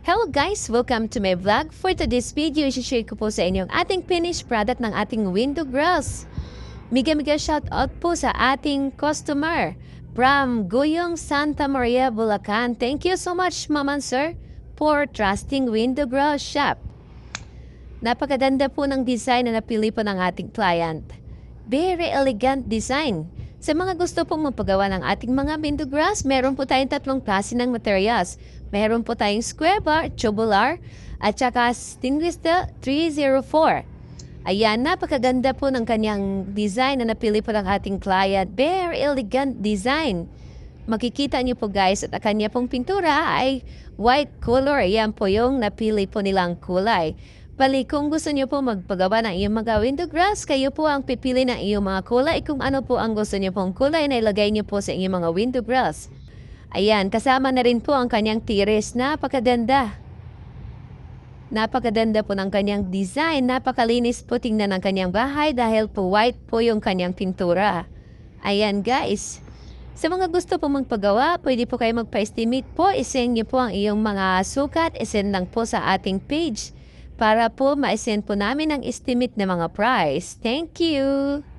Hello guys! Welcome to my vlog. For today's video, i-share ko po sa inyo ang ating finished product ng ating window grills. Mega shoutout po sa ating customer from Guyong, Santa Maria, Bulacan. Thank you so much, Ma'am and Sir, for trusting Window Grill Shop. Napakaganda po ng design na napili po ng ating client. Very elegant design. Sa mga gusto pong magpagawa ng ating mga window grills, meron po tayong tatlong klase ng materials. Meron po tayong square bar, tubular, at saka stainless steel 304. Ayan, napakaganda po ng kanyang design na napili po ng ating client. Very elegant design. Makikita niyo po guys at ang kanya pong pintura ay white color. Ayan po yung napili po nilang kulay. Bali, kung gusto niyo po magpagawa ng iyong mga window grills, kayo po ang pipili ng iyong mga kulay. Kung ano po ang gusto niyo pong kulay na ilagay niyo po sa iyong mga window grills. Ayan, kasama na rin po ang kanyang tiris. Napakaganda. Napakaganda po ng kanyang design. Napakalinis po tingnan ng kanyang bahay dahil po white po yung kanyang pintura. Ayan guys. Sa mga gusto po magpagawa, pwede po kayo magpa-estimate po. Isend niyo po ang iyong mga sukat. Isend lang po sa ating page para po ma-send po namin ang estimate ng mga price. Thank you!